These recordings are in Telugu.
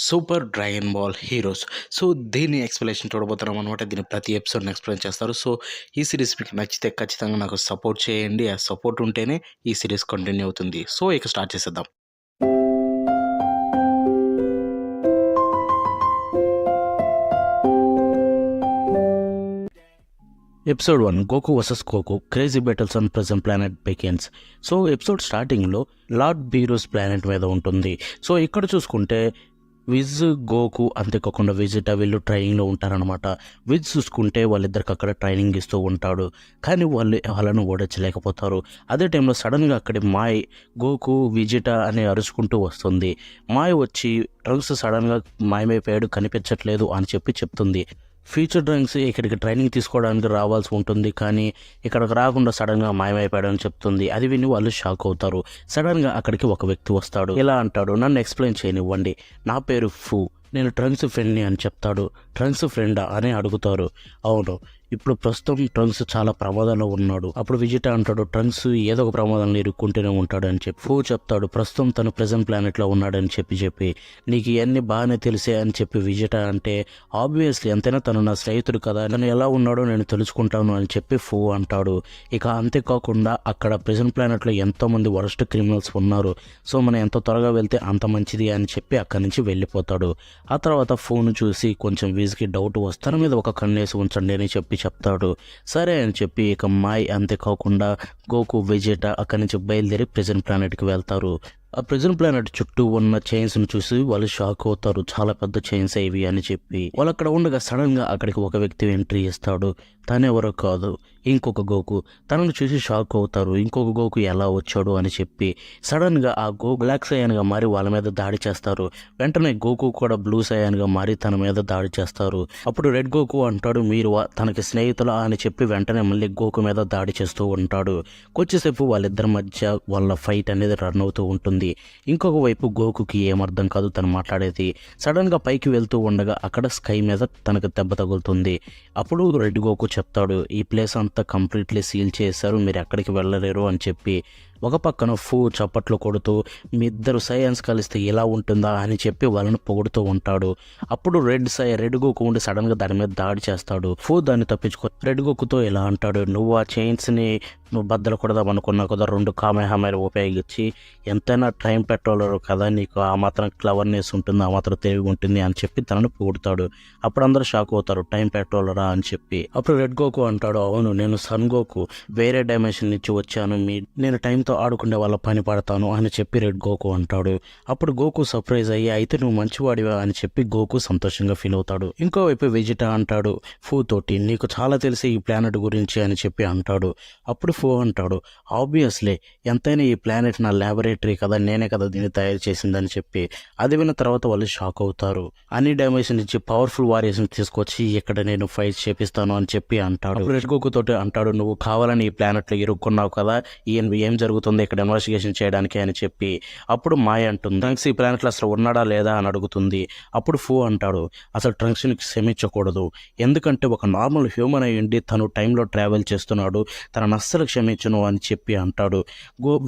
Super Dragon Ball heroes. So, దీని ఎక్స్‌ప్లనేషన్ చూడబోతున్నాం అనమాట. దీని ప్రతి ఎపిసోడ్‌ని ఎక్స్‌ప్లెయిన్ చేస్తారు. సో, ఈ సీరీస్ మీకు నచ్చితే ఖచ్చితంగా నాకు సపోర్ట్ చేయండి. ఆ సపోర్ట్ ఉంటేనే ఈ సీరీస్ కంటిన్యూ అవుతుంది. సో, ఇక స్టార్ట్ చేసేద్దాం. Episode 1 Goku versus Koku crazy battles on present planet begins. So, episode స్టార్టింగ్‌లో లార్డ్ బీరూస్ ప్లానెట్ మీద ఉంటుంది. సో, ఇక్కడ చూసుకుంటే విజ్, గోకు అంతేకాకుండా విజిటా వీళ్ళు ట్రైనింగ్లో ఉంటారనమాట. విజ్ చూసుకుంటే వాళ్ళిద్దరికి అక్కడ ట్రైనింగ్ ఇస్తూ ఉంటాడు. కానీ వాళ్ళను ఓడించలేకపోతారు. అదే టైంలో సడన్గా అక్కడి మాయ్ గోకు విజిటా అని అరుచుకుంటూ వస్తుంది. మాయ్ వచ్చి ట్రంక్స్ సడన్గా మాయమైపోయాడు, కనిపించట్లేదు అని చెప్తుంది. ఫ్యూచర్ డ్రాయింగ్స్ ఇక్కడికి ట్రైనింగ్ తీసుకోవడానికి రావాల్సి ఉంటుంది, కానీ ఇక్కడికి రాకుండా సడన్గా మాయమైపోయాడని చెప్తుంది. అది విని వాళ్ళు షాక్ అవుతారు. సడన్గా అక్కడికి ఒక వ్యక్తి వస్తాడు. ఇలా అంటాడు, నన్ను ఎక్స్ప్లెయిన్ చేయనివ్వండి, నా పేరు ఫూ, నేను ట్రంక్స్ ఫ్రెండ్ని అని చెప్తాడు. ట్రంక్స్ ఫ్రెండా అని అడుగుతారు. అవును, ఇప్పుడు ప్రస్తుతం ట్రంక్స్ చాలా ప్రమాదంలో ఉన్నాడు. అప్పుడు విజిటా అంటాడు, ట్రంక్స్ ఏదో ఒక ప్రమాదంలో ఇరుక్కుంటూనే ఉంటాడు అని చెప్పి. ఫూ చెప్తాడు, ప్రస్తుతం తను ప్రెజెంట్ ప్లానెట్లో ఉన్నాడని చెప్పి నీకు ఇవన్నీ బాగానే తెలిసే అని చెప్పి విజిటా అంటే, ఆబ్వియస్లీ ఎంతైనా తను నా స్నేహితుడు కదా, తను ఎలా ఉన్నాడో నేను తెలుసుకుంటాను అని చెప్పి ఫూ అంటాడు. ఇక అంతేకాకుండా అక్కడ ప్రెజెంట్ ప్లానెట్లో ఎంతోమంది వరస్ట్ క్రిమినల్స్ ఉన్నారు. సో మనం ఎంత త్వరగా వెళ్తే అంత మంచిది అని చెప్పి అక్కడి నుంచి వెళ్ళిపోతాడు. ఆ తర్వాత ఫోన్ చూసి కొంచెం వీజ్కి డౌట్ వస్తే తన మీద ఒక కన్నేసి ఉంచండి అని చెప్తాడు. సరే అని చెప్పి ఇక మాయ్ అంతేకాకుండా గోకు విజిటా అక్కడి నుంచి బయలుదేరి ప్రెజెంట్ ప్లానెట్కి వెళ్తారు. ఆ ప్రెజెంట్ ప్లానెట్ చుట్టూ ఉన్న చైన్స్ను చూసి వాళ్ళు షాక్ అవుతారు. చాలా పెద్ద చైన్స్ ఇవి అని చెప్పి. వాళ్ళు అక్కడ ఉండగా సడన్గా అక్కడికి ఒక వ్యక్తి ఎంట్రీ ఇస్తాడు. తనెవరో కాదు, ఇంకొక గోకు. తనను చూసి షాక్ అవుతారు. ఇంకొక గోకు ఎలా వచ్చాడు అని చెప్పి. సడన్గా ఆ గోకు బ్లాక్ సయాన్గా మారి వాళ్ళ మీద దాడి చేస్తారు. వెంటనే గోకు కూడా బ్లూ సయాన్గా మారి తన మీద దాడి చేస్తారు. అప్పుడు రెడ్ గోకు అంటాడు, మీరు తనకి స్నేహితులా అని చెప్పి వెంటనే మళ్ళీ గోకు మీద దాడి చేస్తూ ఉంటాడు. కొద్దిసేపు వాళ్ళిద్దరి మధ్య వాళ్ళ ఫైట్ అనేది రన్ అవుతూ ఉంటుంది. ఇంకొక వైపు గోకుకి ఏమర్థం కాదు తను మాట్లాడేది. సడన్గా పైకి వెళ్తూ ఉండగా అక్కడ స్కై మీద తనకు దెబ్బ తగులుతుంది. అప్పుడు రెడ్ గోకు చెప్తాడు, ఈ ప్లేస్ అంతా కంప్లీట్లీ సీల్ చేశారు, మీరు ఎక్కడికి వెళ్ళలేరు అని చెప్పి. ఒక పక్కన ఫూ చప్పట్లు కొడుతూ మీ ఇద్దరు సైన్స్ కలిస్తే ఎలా ఉంటుందా అని చెప్పి వాళ్ళని పొగుడుతూ ఉంటాడు. అప్పుడు రెడ్ గోకు ఉండి సడన్గా దాని మీద దాడి చేస్తాడు. ఫూ దాన్ని తప్పించుకో రెడ్ గోకుతో ఇలా అంటాడు, నువ్వు ఆ చైన్స్ని నువ్వు బద్దలు కొడదాం అనుకున్నావు కదా, 2 కామెహామైలు ఉపయోగించి. ఎంతైనా టైం పెట్రోలరు కదా, నీకు ఆ మాత్రం క్లవర్నెస్ ఉంటుంది, ఆ మాత్రం తెలివి ఉంటుంది అని చెప్పి తనను పొగుడుతాడు. అప్పుడు అందరూ షాక్ అవుతారు, టైం పెట్రోలరా అని చెప్పి. అప్పుడు రెడ్ గోకు అంటాడు, అవును, నేను సన్ గోకు, వేరే డైమెన్షన్ నుంచి వచ్చాను, నేను టైంతో ఆడుకునే వాళ్ళ పని పడతాను అని చెప్పి రెడ్ గోకు అంటాడు. అప్పుడు గోకు సర్ప్రైజ్ అయ్యి, అయితే నువ్వు మంచివాడివా అని చెప్పి గోకు సంతోషంగా ఫీల్ అవుతాడు. ఇంకోవైపు విజిటా అంటాడు ఫూ తోటి, నీకు చాలా తెలిసి ఈ ప్లానెట్ గురించి అని చెప్పి అంటాడు. అప్పుడు ఫూ అంటాడు, ఆబ్వియస్లీ ఎంతైనా ఈ ప్లానెట్ నా ల్యాబొరేటరీ కదా, నేనే కదా దీన్ని తయారు చేసిందని చెప్పి. అది విన్న తర్వాత వాళ్ళు షాక్ అవుతారు. అన్ని డైమెన్షన్ నుంచి పవర్ఫుల్ వారియర్స్ తీసుకొచ్చి ఇక్కడ నేను ఫైట్ చేపిస్తాను అని చెప్పి అంటాడు. రెడ్ గోకు తోటి అంటాడు, నువ్వు కావాలని ఈ ప్లానెట్లో ఇరుక్కున్నావు కదా, ఏం జరుగుతుంది ఇక్కడ ఇన్వెస్టిగేషన్ చేయడానికి అని చెప్పి. అప్పుడు మాయ అంటుంది, ట్రంక్స్ ఈ ప్లానెట్లో అసలు ఉన్నాడా లేదా అని అడుగుతుంది. అప్పుడు ఫూ అంటాడు, అసలు ట్రంక్స్ని క్షమించకూడదు, ఎందుకంటే ఒక నార్మల్ హ్యూమన్ అయి ఉండి తను టైంలో ట్రావెల్ చేస్తున్నాడు, తనను అస్సలు క్షమించును అని చెప్పి అంటాడు.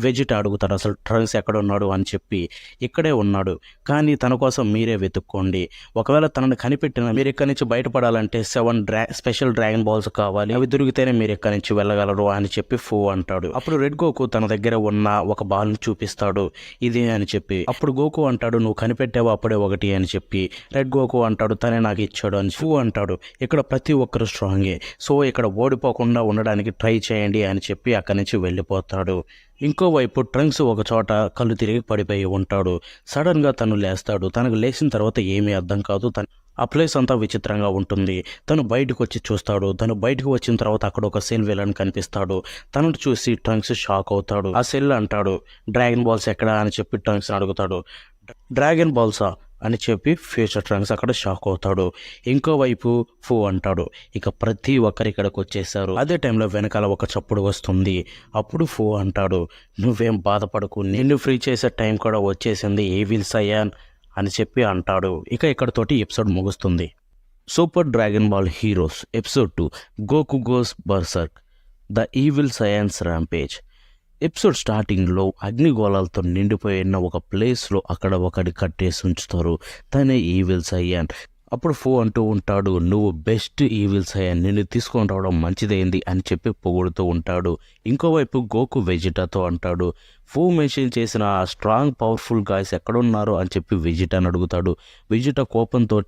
వెజిటా అడుగుతాడు, అసలు ట్రంక్స్ ఎక్కడ ఉన్నాడు అని చెప్పి. ఇక్కడే ఉన్నాడు, కానీ తన కోసం మీరే వెతుక్కోండి, ఒకవేళ తనను కనిపెట్టిన మీరు ఇక్కడి నుంచి బయటపడాలంటే 7 స్పెషల్ డ్రాగన్ బాల్స్ కావాలి, అవి దొరికితేనే మీరు ఇక్కడి నుంచి వెళ్ళగలరు అని చెప్పి ఫూ అంటాడు. అప్పుడు రెడ్ గోకు తన దగ్గర ఉన్న ఒక బాల్ని చూపిస్తాడు, ఇది అని చెప్పి. అప్పుడు గోకు అంటాడు, నువ్వు కనిపెట్టావు అప్పుడే ఒకటి అని చెప్పి. రెడ్ గోకు అంటాడు, తనే నాకు ఇచ్చాడు అని. ఫూ అంటాడు, ఇక్కడ ప్రతి ఒక్కరు స్ట్రాంగే, సో ఇక్కడ ఓడిపోకుండా ఉండడానికి ట్రై చేయండి అని చెప్పి అక్కడి నుంచి వెళ్ళిపోతాడు. ఇంకోవైపు ట్రంక్స్ ఒక చోట కళ్ళు తిరిగి పడిపోయి ఉంటాడు. సడన్గా తను లేస్తాడు. తనకు లేచిన తర్వాత ఏమీ అర్థం కాదు. ఆ ప్లేస్ అంతా విచిత్రంగా ఉంటుంది. తను బయటకు వచ్చి చూస్తాడు. తను బయటకు వచ్చిన తర్వాత అక్కడ ఒక సెల్ విలన్ కనిపిస్తాడు. తనను చూసి ట్రంక్స్ షాక్ అవుతాడు. ఆ సెల్ అంటాడు, డ్రాగన్ బాల్స్ ఎక్కడా అని చెప్పి ట్రంక్స్ అడుగుతాడు. డ్రాగన్ బాల్సా అని చెప్పి ఫ్యూచర్ ట్రంక్స్ అక్కడ షాక్ అవుతాడు. ఇంకోవైపు ఫూ అంటాడు, ఇక ప్రతి ఒక్కరు ఇక్కడికి వచ్చేసారు. అదే టైంలో వెనకాల ఒక చప్పుడు వస్తుంది. అప్పుడు ఫూ అంటాడు, నువ్వేం బాధపడకు, నిన్ను ఫ్రీ చేసే టైం కూడా వచ్చేసింది, ఈవిల్ సయాన్ అని చెప్పి అంటాడు. ఇక ఇక్కడతోటి ఎపిసోడ్ ముగుస్తుంది. Super Dragon Ball Heroes episode 2 Goku goes berserk the evil Saiyans rampage. Episode స్టార్టింగ్లో అగ్నిగోళాలతో నిండిపోయిన ఒక ప్లేస్లో అక్కడ ఒకటి కట్టేసి ఉంచుతారు. తనే ఈవిల్ సైయాన్. అప్పుడు ఫో అంటూ ఉంటాడు, నువ్వు బెస్ట్ ఈవిల్ సైయాన్, నిన్ను తీసుకొని రావడం మంచిదైంది అని చెప్పి పొగుడుతూ ఉంటాడు. ఇంకోవైపు గోకు వెజిటాతో అంటాడు, ఫో మెన్షన్ చేసిన ఆ స్ట్రాంగ్ పవర్ఫుల్ గాయస్ ఎక్కడున్నారు అని చెప్పి వెజిటాని అడుగుతాడు. వెజిటా కోపంతో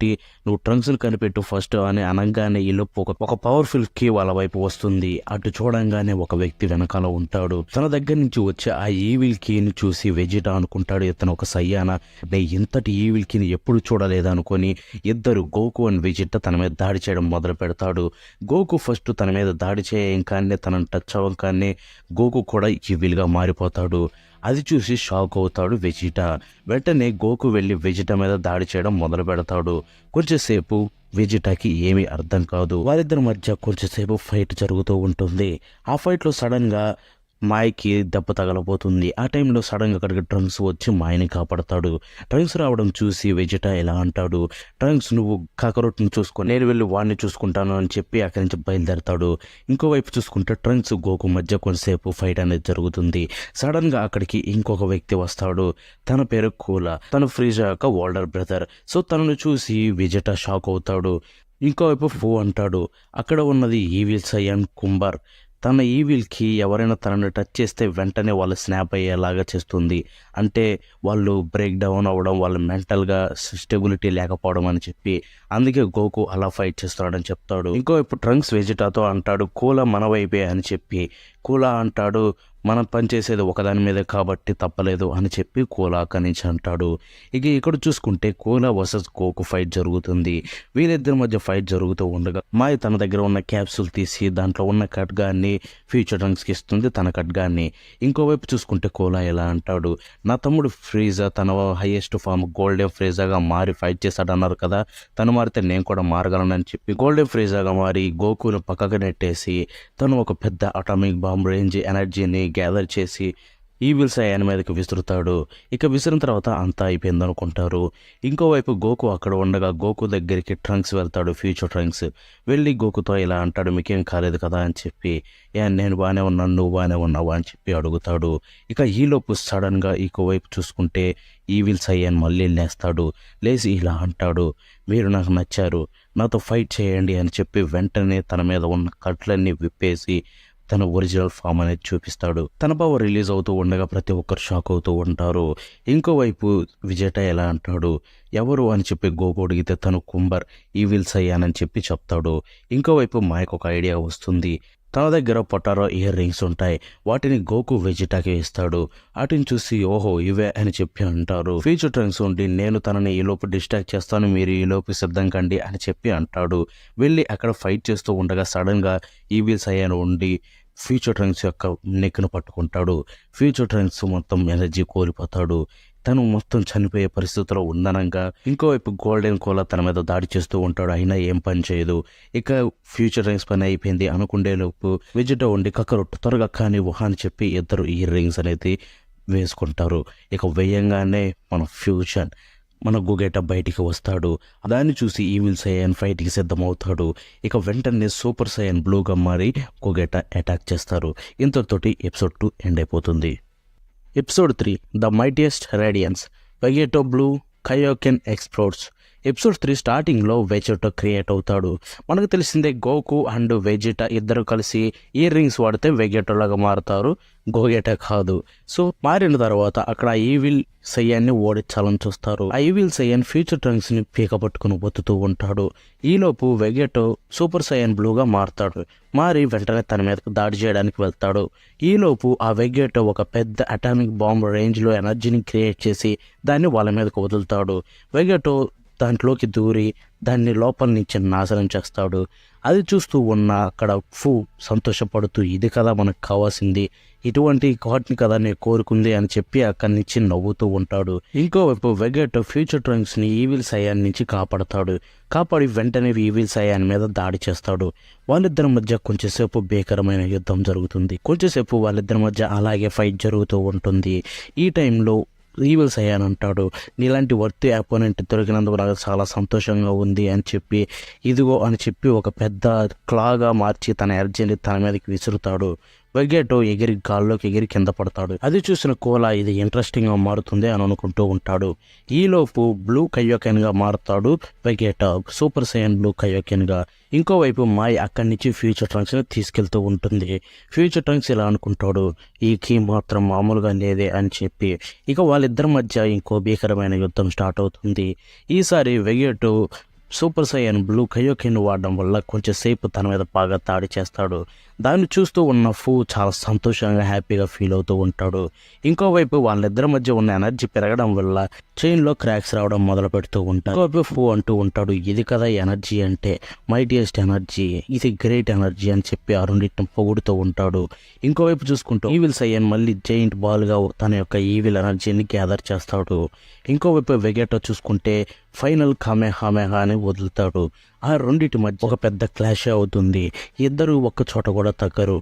నువ్వు ట్రంక్స్ని కనిపెట్టు ఫస్ట్ అని అనగానే ఈలోపు ఒక పవర్ఫుల్ కీ వాళ్ళ వైపు వస్తుంది. అటు చూడంగానే ఒక వ్యక్తి వెనకాల ఉంటాడు. తన దగ్గర నుంచి వచ్చే ఆ ఈవిల్ కీని చూసి వెజిటా అనుకుంటాడు, ఇతను ఒక సయ్యానా, నేను ఇంతటి ఈవిల్ కీని ఎప్పుడు చూడలేదు అనుకొని ఇద్దరు గోకు అండ్ వెజిటా తన మీద దాడి చేయడం మొదలు పెడతాడు. గోకు ఫస్ట్ తన మీద దాడి చేయగానే తనను టచ్ అవ్వగానే గోకు కూడా ఈవిల్గా మారిపోతాడు. అది చూసి షాక్ అవుతాడు వెజిటా. వెంటనే గోకు వెళ్ళి వెజిటా మీద దాడి చేయడం మొదలు పెడతాడు. కొంచెంసేపు వెజిటాకి ఏమీ అర్థం కాదు. వారిద్దరి మధ్య కొంచెంసేపు ఫైట్ జరుగుతూ ఉంటుంది. ఆ ఫైట్లో సడన్గా మాయకి దెబ్బ తగలబోతుంది. ఆ టైంలో సడన్గా అక్కడికి ట్రంక్స్ వచ్చి మాయని కాపాడతాడు. ట్రంక్స్ రావడం చూసి వెజిటా ఎలా అంటాడు, ట్రంక్స్ నువ్వు కాకరోట్ని చూసుకొని నేను వెళ్ళి వాడిని చూసుకుంటాను అని చెప్పి అక్కడి నుంచి బయలుదేరతాడు. ఇంకోవైపు చూసుకుంటే ట్రంక్స్ గోకు మధ్య కొంతసేపు ఫైట్ అనేది జరుగుతుంది. సడన్గా అక్కడికి ఇంకొక వ్యక్తి వస్తాడు. తన పేరు కూలా. తను ఫ్రీజా యొక్క ఓల్డర్ బ్రదర్. సో తనను చూసి వెజిటా షాక్ అవుతాడు. ఇంకోవైపు ఫో అంటాడు, అక్కడ ఉన్నది ఈవిల్ సైయాన్ కుంబర్. తన ఈవిల్కి ఎవరైనా తనని టచ్ చేస్తే వెంటనే వాళ్ళు స్నాప్ అయ్యేలాగా చేస్తుంది. అంటే వాళ్ళు బ్రేక్ డౌన్ అవ్వడం, వాళ్ళు మెంటల్గా స్టెబిలిటీ లేకపోవడం అని చెప్పి, అందుకే గోకు అలా ఫైట్ చేస్తాడని చెప్తాడు. ఇంకోవైపు ట్రంక్స్ వెజిటాతో అంటాడు, కూలా మన వైపే అని చెప్పి. కూలా అంటాడు, మనం పనిచేసేది ఒకదాని మీదే కాబట్టి తప్పలేదు అని చెప్పి కూలా అక్కడి నుంచి అంటాడు. ఇక ఇక్కడ చూసుకుంటే కూలా వర్సెస్ గోకు ఫైట్ జరుగుతుంది. వీరిద్దరి మధ్య ఫైట్ జరుగుతూ ఉండగా మాయ తన దగ్గర ఉన్న క్యాప్సూల్ తీసి దాంట్లో ఉన్న ఖడ్గాన్ని ఫ్యూచర్ ట్రంక్స్కి ఇస్తుంది, తన ఖడ్గాన్ని. ఇంకోవైపు చూసుకుంటే కూలా ఎలా అంటాడు, నా తమ్ముడు ఫ్రీజా తన హైయెస్ట్ ఫామ్ గోల్డెన్ ఫ్రీజాగా మారి ఫైట్ చేశాడు అన్నారు కదా, తను మారితే నేను కూడా మారగలనని చెప్పి గోల్డెన్ ఫ్రీజాగా మారి గోకును పక్కకు నెట్టేసి తను ఒక పెద్ద అటామిక్ బాంబ్ రేంజ్ ఎనర్జీని గ్యాదర్ చేసి ఈవిల్ సైయాన్ మీదకి విసురుతాడు. ఇక విసిరిన తర్వాత అంతా అయిపోయింది అనుకుంటారు. ఇంకోవైపు గోకు అక్కడ ఉండగా గోకు దగ్గరికి ట్రంక్స్ వెళ్తాడు, ఫ్యూచర్ ట్రంక్స్. వెళ్ళి గోకుతో ఇలా అంటాడు, మీకేం కాలేదు కదా అని చెప్పి. నేను బాగానే ఉన్నాను, నువ్వు బాగానే ఉన్నావా అని చెప్పి అడుగుతాడు. ఇక ఈలోపు సడన్గా ఇంకోవైపు చూసుకుంటే ఈవిల్ సైయాన్ మళ్ళీ లేస్తాడు. లేచి ఇలా అంటాడు, మీరు నాకు నచ్చారు, నాతో ఫైట్ చేయండి అని చెప్పి వెంటనే తన మీద ఉన్న కట్లన్నీ విప్పేసి తన ఒరిజినల్ ఫామ్ అనేది చూపిస్తాడు. తన పవర్ రిలీజ్ అవుతూ ఉండగా ప్రతి ఒక్కరు షాక్ అవుతూ ఉంటారు. ఇంకోవైపు విజేట ఎలా అంటాడు, ఎవరు అని చెప్పి గోకు అడిగితే తను కుంబర్ ఈవిల్ సైయాన్ అని చెప్పి చెప్తాడు. ఇంకోవైపు మాయకు ఒక ఐడియా వస్తుంది. తన దగ్గర పొటారో ఇయర్ రింగ్స్ ఉంటాయి, వాటిని గోకు వెజిటాకి ఇస్తాడు. వాటిని చూసి ఓహో ఇవే అని చెప్పి అంటారు. ఫ్యూచర్ ట్రంక్స్ ఉండి నేను తనని ఈలోపు డిస్ట్రాక్ట్ చేస్తాను, మీరు ఈలోపు సిద్ధం కండి అని చెప్పి అంటాడు. వెళ్ళి అక్కడ ఫైట్ చేస్తూ ఉండగా సడన్గా ఈవిల్ సైయాన్ ఉండి ఫ్యూచర్ ట్రంక్స్ యొక్క నెక్ను పట్టుకుంటాడు. ఫ్యూచర్ ట్రంక్స్ మొత్తం ఎనర్జీ కోల్పోతాడు. తను మొత్తం చనిపోయే పరిస్థితిలో ఉందనంగా ఇంకోవైపు గోల్డెన్ కోలా తన మీద దాడి చేస్తూ ఉంటాడు, అయినా ఏం పని చేయదు. ఇక ఫ్యూచర్ రింగ్స్ పని అయిపోయింది అనుకుండేలోపు వెజిటా ఉండి కక్కరొట్టు త్వరగా కానివ్వు అని చెప్పి ఇద్దరు ఈ రింగ్స్ అనేది వేసుకుంటారు. ఇక వేయంగానే మన గోగేటా బయటికి వస్తాడు. దాన్ని చూసి ఈవిల్ సైయాన్ ఫైట్కి సిద్ధమవుతాడు. ఇక వెంటనే సూపర్ సైయాన్ బ్లూగా మారి గోగేటా అటాక్ చేస్తారు. ఇంతటితోటి ఎపిసోడ్ 2 ఎండ్ అయిపోతుంది. Episode 3 the mightiest radiance. Vegito blue Kaioken explores. Episode 3 స్టార్టింగ్లో వెజిటా క్రియేట్ అవుతాడు. మనకు తెలిసిందే గోకు అండ్ వెజిటా ఇద్దరు కలిసి ఇయర్ రింగ్స్ వాడితే వెగేటోలాగా మారుతారు, గోగేటా కాదు. సో మారిన తర్వాత అక్కడ ఈవిల్ సైయాన్ని ఓడించాలని చూస్తారు. ఆ ఈవిల్ సైయాన్ ఫ్యూచర్ ట్రంక్స్ని పీక పట్టుకుని బతుతూ ఉంటాడు. ఈలోపు వెగేటో సూపర్ సైయాన్ బ్లూగా మారుతాడు. మారి వెంటనే తన మీదకి దాడి చేయడానికి వెళ్తాడు. ఈలోపు ఆ వెగేటో ఒక పెద్ద అటామిక్ బాంబ్ రేంజ్లో ఎనర్జీని క్రియేట్ చేసి దాన్ని వాళ్ళ మీదకి వదులుతాడు. వెగేటో దాంట్లోకి దూరి దాన్ని లోపల నుంచి నాశనం చేస్తాడు. అది చూస్తూ ఉన్న అక్కడ సంతోషపడుతూ ఇది కదా మనకు కావాల్సింది, ఇటువంటి ఘాట్ని కదా నేను కోరుకుంది అని చెప్పి అక్కడి నుంచి నవ్వుతూ ఉంటాడు. ఇంకోవైపు వెగేటో ఫ్యూచర్ ట్రంక్స్ని ఈవిల్ సైయాన్ నుంచి కాపాడి వెంటనే ఈవిల్ సైయాన్ మీద దాడి చేస్తాడు. వాళ్ళిద్దరి మధ్య కొంచెంసేపు భీకరమైన యుద్ధం జరుగుతుంది. కొంచెంసేపు వాళ్ళిద్దరి మధ్య అలాగే ఫైట్ జరుగుతూ ఉంటుంది. ఈ టైంలో ఈవిల్ సైయాన్ అంటాడు, నీలాంటి వర్తి అపోనెంట్ దొరికినందుకు నాకు చాలా సంతోషంగా ఉంది అని చెప్పి ఇదిగో అని చెప్పి ఒక పెద్ద క్లాగా మార్చి తన ఎనర్జీని తన మీదకి విసురుతాడు. వెగేటో ఎగిరి గాల్లోకి ఎగిరి కింద పడతాడు. అది చూసిన కోలా ఇది ఇంట్రెస్టింగ్ గా మారుతుంది అని అనుకుంటూ ఉంటాడు. ఈలోపు బ్లూ కయోకెన్ గా మారుతాడు వెగేటా, సూపర్ సైయన్ బ్లూ కయోకెన్ గా. ఇంకోవైపు మాయ్ అక్కడి నుంచి ఫ్యూచర్ ట్రంక్స్ ని తీసుకెళ్తూ ఉంటుంది. ఫ్యూచర్ ట్రంక్స్ ఇలా అనుకుంటాడు, ఈ కీ మాత్రం మామూలుగా లేదే అని చెప్పి. ఇక వాళ్ళిద్దరి మధ్య ఇంకో భీకరమైన యుద్ధం స్టార్ట్ అవుతుంది. ఈసారి వెగేటో సూపర్ సైయన్ బ్లూ కయోకెన్ వాడడం వల్ల కొంచెం సేపు తన మీద బాగా దాడి చేస్తాడు. దాన్ని చూస్తూ ఉన్న ఫూ చాలా సంతోషంగా హ్యాపీగా ఫీల్ అవుతూ ఉంటాడు. ఇంకోవైపు వాళ్ళిద్దరి మధ్య ఉన్న ఎనర్జీ పెరగడం వల్ల చైన్లో క్రాక్స్ రావడం మొదలు పెడుతూ ఉంటాడు. ఇంకోవైపు ఫూ అంటూ ఉంటాడు, ఇది కదా ఎనర్జీ అంటే, మైటియెస్ట్ ఎనర్జీ, ఇది గ్రేట్ ఎనర్జీ అని చెప్పి ఆ రెండింటిని పొగుడుతూ ఉంటాడు. ఇంకోవైపు చూసుకుంటూ ఈవిల్ సైయన్ మళ్ళీ జైంట్ బాల్గా తన యొక్క ఈవిల్ ఎనర్జీని గ్యాదర్ చేస్తాడు. ఇంకోవైపు వెగేటో చూసుకుంటే ఫైనల్ కామెహామెహా అని వదులుతాడు. ఆ రెండింటి మధ్య ఒక పెద్ద క్లాష్ అవుతుంది. ఇద్దరు ఒక్క చోట కూడా తగ్గరు.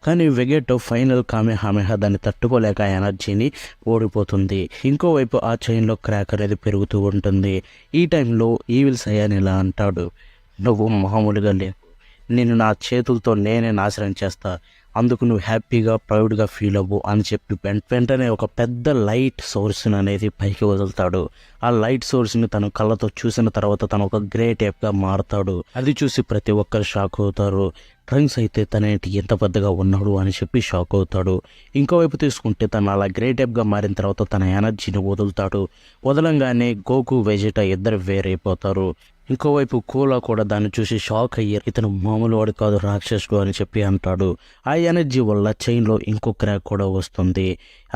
కానీ వెగేటో ఫైనల్ కామెహామెహా దాన్ని తట్టుకోలేక ఎనర్జీని ఓడిపోతుంది. ఇంకోవైపు ఆ చైన్లో క్రాక్ అనేది పెరుగుతూ ఉంటుంది. ఈ టైంలో ఈవిల్ సైయన్ ఇలా అంటాడు, నువ్వు మామూలుగా లేవు, నేను నా చేతులతో నేనే నాశనం చేస్తా, అందుకు నువ్వు హ్యాపీగా ప్రౌడ్గా ఫీల్ అవ్వు అని చెప్పి వెంటనే ఒక పెద్ద లైట్ సోర్స్ని అనేది పైకి వదులుతాడు. ఆ లైట్ సోర్స్ని తన కళ్ళతో చూసిన తర్వాత తను ఒక గ్రేట్ ఏప్గా మారుతాడు. అది చూసి ప్రతి ఒక్కరు షాక్ అవుతారు. ట్రంక్స్ అయితే తనేంటి ఎంత పెద్దగా ఉన్నాడు అని చెప్పి షాక్ అవుతాడు. ఇంకోవైపు తీసుకుంటే తను అలా గ్రేట్ ఏప్గా మారిన తర్వాత తన ఎనర్జీని వదులుతాడు. వదలంగానే గోకు వెజిటా ఇద్దరు వేరైపోతారు. ఇంకోవైపు కోలా కూడా దాన్ని చూసి షాక్ అయ్యి ఇతను మామూలు వాడు కాదు, రాక్షసుడు అని చెప్పి అంటాడు. ఆ ఎనర్జీ వల్ల చైన్లో ఇంకో క్రాక్ కూడా వస్తుంది.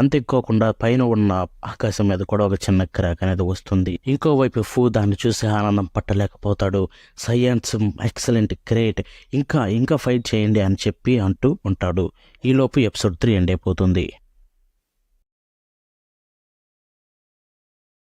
అంతేకాకుండా పైన ఉన్న ఆకాశం మీద కూడా ఒక చిన్న క్రాక్ అనేది వస్తుంది. ఇంకోవైపు ఫూ దాన్ని చూసి ఆనందం పట్టలేకపోతాడు. సైన్స్ ఎక్సలెంట్, గ్రేట్, ఇంకా ఫైట్ చేయండి అని చెప్పి అంటూ ఉంటాడు. ఈలోపు ఎపిసోడ్ 3 ఎండ్ అయిపోతుంది.